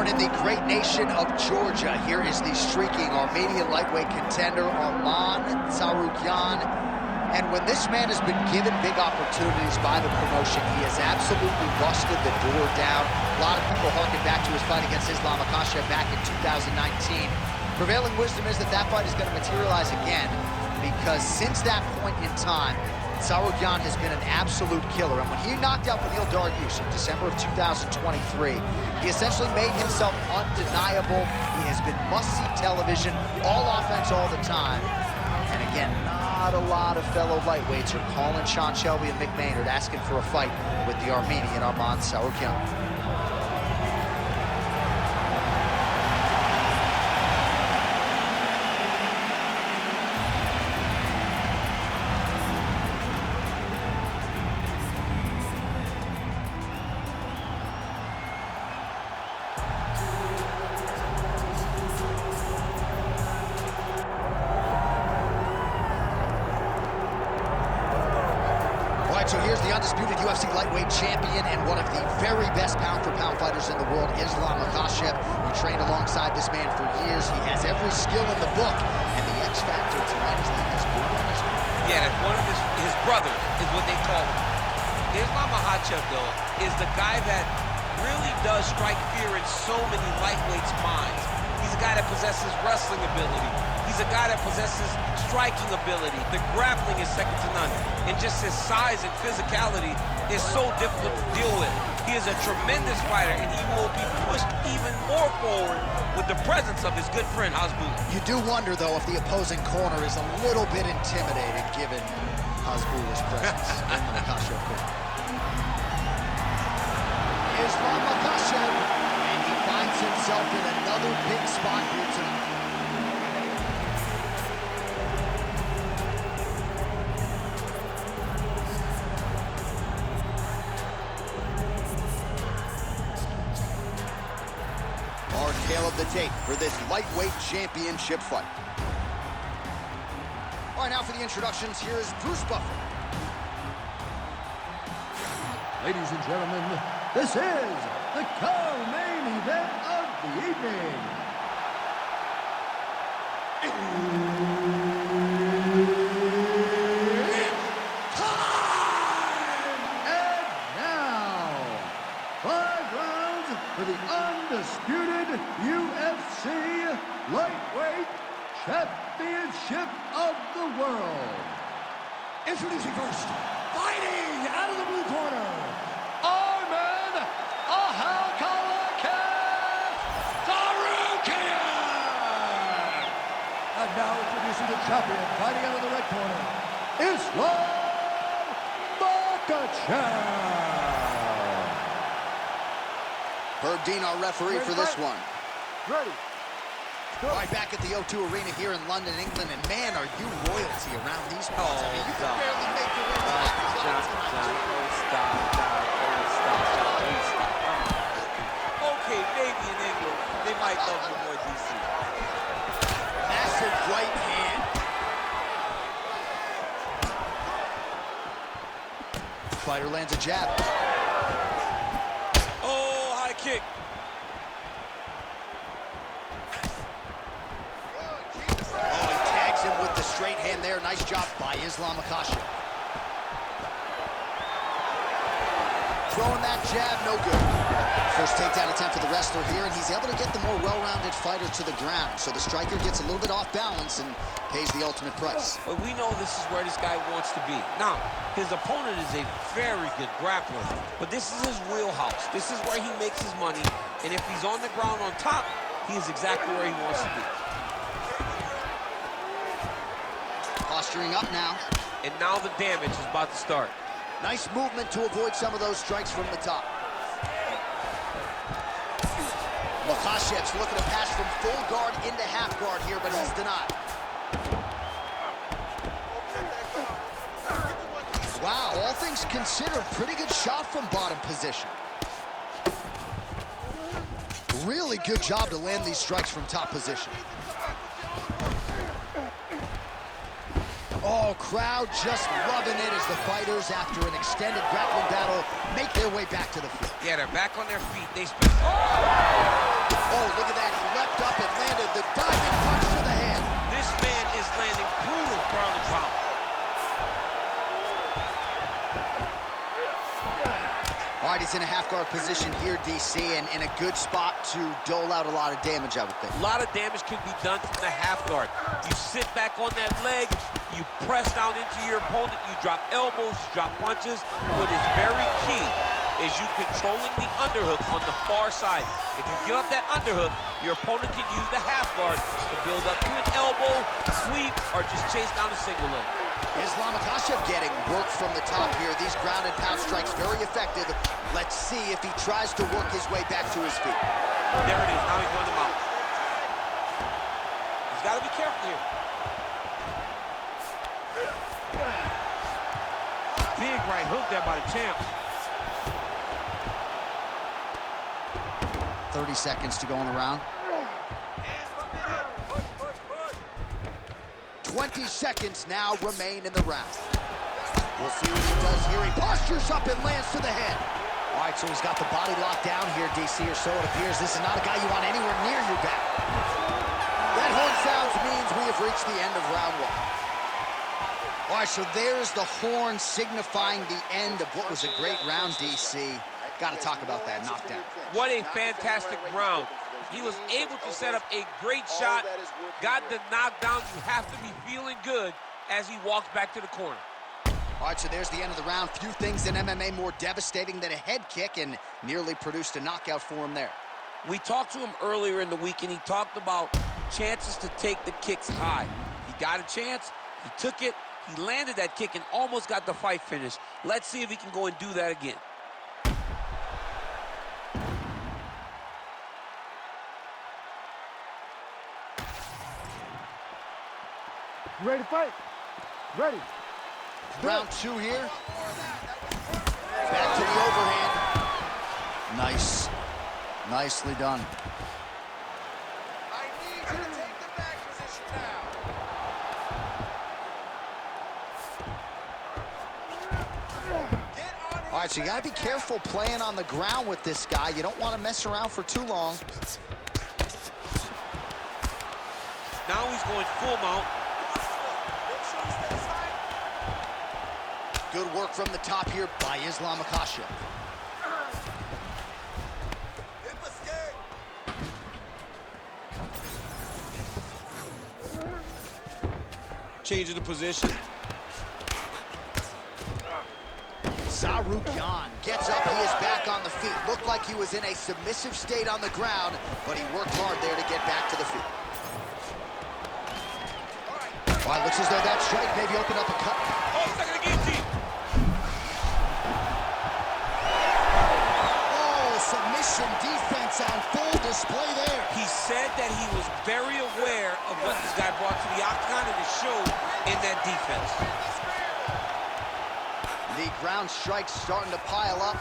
Born in the great nation of Georgia, here is the streaking Armenian lightweight contender, Arman Tsarukyan. And when this man has been given big opportunities by the promotion, he has absolutely busted the door down. A lot of people harken back to his fight against Makhachev back in 2019. Prevailing wisdom is that that fight is going to materialize again, because since that point in time, Tsarukyan has been an absolute killer. And when he knocked out Beneil Dariush in December of 2023, he essentially made himself undeniable. He has been must-see television, all offense all the time. And again, not a lot of fellow lightweights are calling Sean Shelby and Mick Maynard asking for a fight with the Armenian Arman Tsarukyan. So here's the undisputed UFC lightweight champion and one of the very best pound-for-pound fighters in the world, Makhachev. He trained alongside this man for years. He has every skill in the book, and the X factor tonight is that he has good on his way. Yeah, that's one of his brothers is what they call him. Makhachev, though, is the guy that really does strike fear in so many lightweights' minds. He's a guy that possesses wrestling ability. He's a guy that possesses striking ability. The grappling is second to none. And just his size and physicality is so difficult to deal with. He is a tremendous fighter, and he will be pushed even more forward with the presence of his good friend, Hasbulla. You do wonder, though, if the opposing corner is a little bit intimidated given Hasbulla's presence in the Makhachev corner. Makhachev, and he finds himself in another big spot here tonight. Our tale of the tape for this lightweight championship fight. All right, now for the introductions, here is Bruce Buffer. Ladies and gentlemen, this is the co-main event of the evening. It's time! And now, 5 rounds for the undisputed UFC lightweight championship of the world. Introducing first, fighting out of the blue corner, Arman Tsarukyan! And now introducing the champion, fighting out of the red corner, Makhachev! Herb Dean, our referee for this one. Ready. Right back at the O2 Arena here in London, England, and man, are you royalty around these parts. I mean, you can barely make your way to Stop. Okay, maybe in England, they might love you more, DC. Massive right hand. Fighter lands a jab. Oh, high kick. With the straight hand there. Nice job by Makhachev. Throwing that jab, no good. First takedown attempt for the wrestler here, and he's able to get the more well-rounded fighter to the ground. So the striker gets a little bit off balance and pays the ultimate price. But we know this is where this guy wants to be. Now, his opponent is a very good grappler, but this is his wheelhouse. This is where he makes his money, and if he's on the ground on top, he is exactly where he wants to be. Posturing up now. And now the damage is about to start. Nice movement to avoid some of those strikes from the top. Makhachev's looking to pass from full guard into half guard here, but he's denied. Wow, all things considered, pretty good shot from bottom position. Really good job to land these strikes from top position. Oh, crowd just loving it as the fighters, after an extended grappling battle, make their way back to the field. Yeah, they're back on their feet. They spent... Oh! guard position here, DC, and in a good spot to dole out a lot of damage, I would think. A lot of damage can be done from the half guard. You sit back on that leg, you press down into your opponent, you drop elbows, you drop punches. What is very key is you controlling the underhook on the far side. If you give up that underhook, your opponent can use the half guard to build up to an elbow, sweep, or just chase down a single leg. Makhachev getting work from the top here. These ground and pound strikes very effective. Let's see if he tries to work his way back to his feet. There it is. Now he's going to mount. He's got to be careful here. Big right hook there by the champ. 30 seconds to go in the round. 20 seconds now remain in the round. We'll see what he does here. He postures up and lands to the head. All right, so he's got the body locked down here, DC, or so it appears. This is not a guy you want anywhere near your back. That horn sounds means we have reached the end of round one. All right, so there's the horn signifying the end of what was a great round, DC. Got to talk about that knockdown. What a fantastic round. He was able to set up a great shot, got the knockdown. You have to be feeling good as he walks back to the corner. All right, so there's the end of the round. Few things in MMA more devastating than a head kick, and nearly produced a knockout for him there. We talked to him earlier in the week, and he talked about chances to take the kicks high. He got a chance, he took it, he landed that kick, and almost got the fight finished. Let's see if he can go and do that again. Ready to fight? Ready. Round two here. Back to the overhand. Nice. Nicely done. I need you to take the back position now. All right, so you got to be careful playing on the ground with this guy. You don't want to mess around for too long. Now he's going full mount. Good work from the top here by Makhachev. Changing the position. Tsarukyan gets up, he is back on the feet. Looked like he was in a submissive state on the ground, but he worked hard there to get back to the feet. All right, looks as though that strike maybe opened up a cut. Oh, second guillotine. Submission defense on full display there. He said that he was very aware of what this guy brought to the octagon, and it showed in that defense. The ground strikes starting to pile up.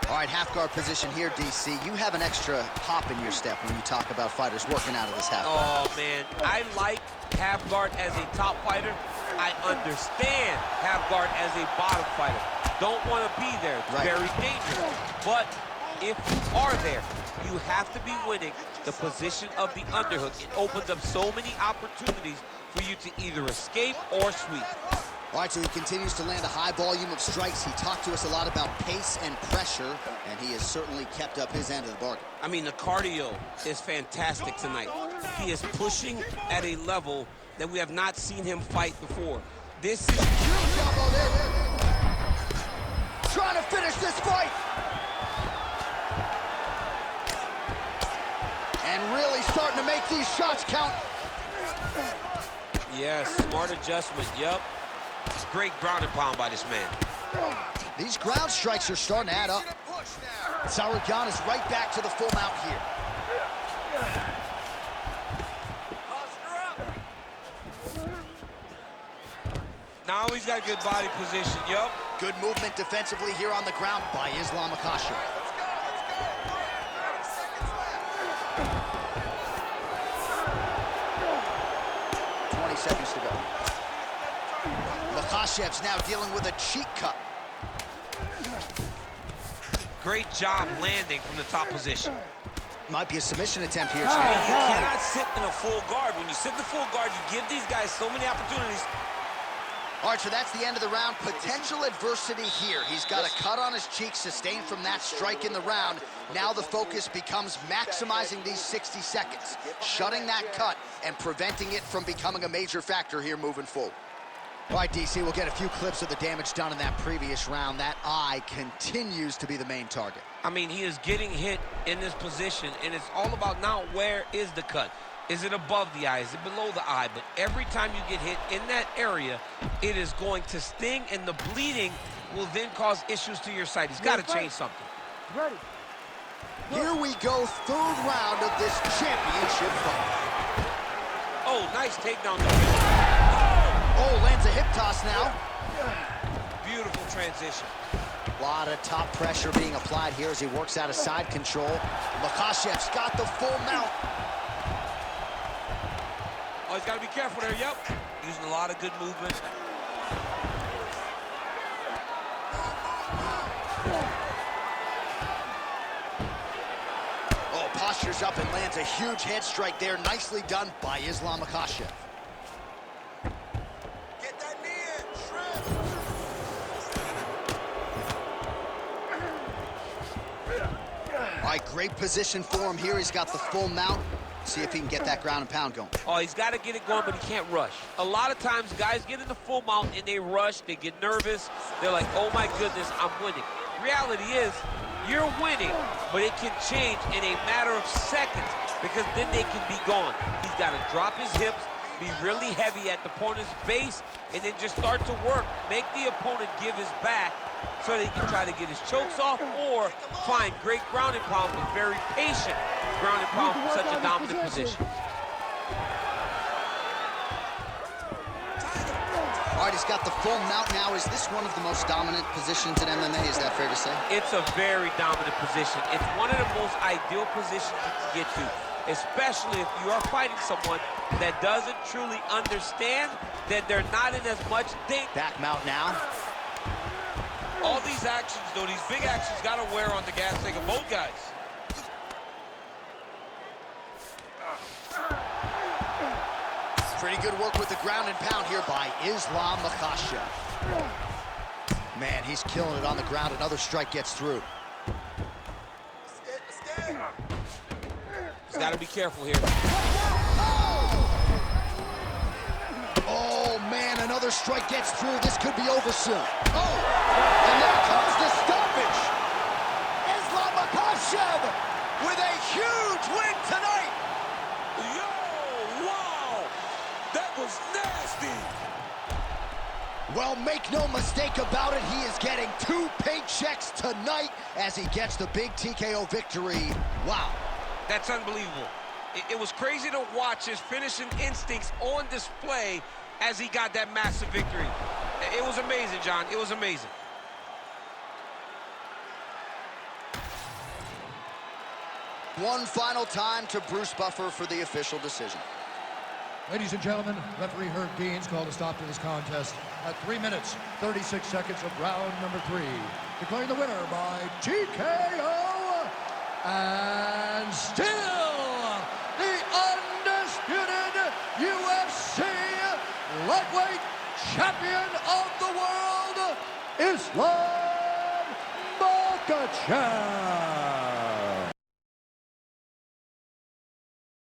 All right, half guard position here, DC. You have an extra hop in your step when you talk about fighters working out of this half guard. Oh, man. I like half guard as a top fighter. I understand half guard as a bottom fighter. Don't want to be there. It's very dangerous. But if you are there, you have to be winning the position of the underhook. It opens up so many opportunities for you to either escape or sweep. All right, so he continues to land a high volume of strikes. He talked to us a lot about pace and pressure, and he has certainly kept up his end of the bargain. I mean, the cardio is fantastic tonight. He is pushing at a level that we have not seen him fight before. This is huge elbow there. Trying to finish this fight. And really starting to make these shots count. Yes, smart adjustment, yep. Great ground and pound by this man. These ground strikes are starting to add up. Tsarukyan is right back to the full mount here. Now he's got good body position, yep. Good movement defensively here on the ground by Makhachev. Seconds to go. Makhachev's now dealing with a cheek cut. Great job landing from the top position. Might be a submission attempt here, You Champ. cannot sit in a full guard. When you sit in the full guard, you give these guys so many opportunities. All right, so that's the end of the round. Potential adversity here. He's got a cut on his cheek sustained from that strike in the round. Now the focus becomes maximizing these 60 seconds, shutting that cut and preventing it from becoming a major factor here moving forward. All right, DC, we'll get a few clips of the damage done in that previous round. That eye continues to be the main target. I mean, he is getting hit in this position, and it's all about now where is the cut? Is it above the eye? Is it below the eye? But every time you get hit in that area, it is going to sting, and the bleeding will then cause issues to your sight. He's got to change something. Ready. Here we go, third round of this championship fight. Oh, nice takedown. Oh, lands a hip toss now. Beautiful transition. A lot of top pressure being applied here as he works out of side control. Makhachev's got the full mount. Oh, he's got to be careful there, yep. Using a lot of good movement. Oh, postures up and lands a huge head strike there. Nicely done by Islam Makhachev. Get that knee in, shred. All right, great position for him here. He's got the full mount. See if he can get that ground and pound going. Oh, he's got to get it going, but he can't rush. A lot of times, guys get in the full mount and they rush, they get nervous. They're like, oh my goodness, I'm winning. Reality is, you're winning, but it can change in a matter of seconds because then they can be gone. He's got to drop his hips, be really heavy at the opponent's base, and then just start to work. Make the opponent give his back so that he can try to get his chokes off or find great ground and pound with very patient ground and pound from such a dominant position. All right, he's got the full mount now. Is this one of the most dominant positions in MMA? Is that fair to say? It's a very dominant position. It's one of the most ideal positions you can get to, especially if you are fighting someone that doesn't truly understand, then they're not in as much danger. Back mount now. All these actions, though, these big actions got to wear on the gas tank of both guys. Pretty good work with the ground and pound here by Islam Makhachev. Man, he's killing it on the ground. Another strike gets through. He's got to be careful here. Oh, man, another strike gets through. This could be over soon. Oh, and there comes the stoppage. Islam Makhachev with a huge win tonight. Yo, wow, that was nasty. Well, make no mistake about it, he is getting 2 paychecks tonight as he gets the big TKO victory. Wow. That's unbelievable. It was crazy to watch his finishing instincts on display as he got that massive victory. It was amazing, John. It was amazing. One final time to Bruce Buffer for the official decision. Ladies and gentlemen, referee Herb Deans called a stop to this contest at 3 minutes, 36 seconds of round number 3. Declaring the winner by TKO, and still the undisputed UFC lightweight champion of the world, Islam Makhachev.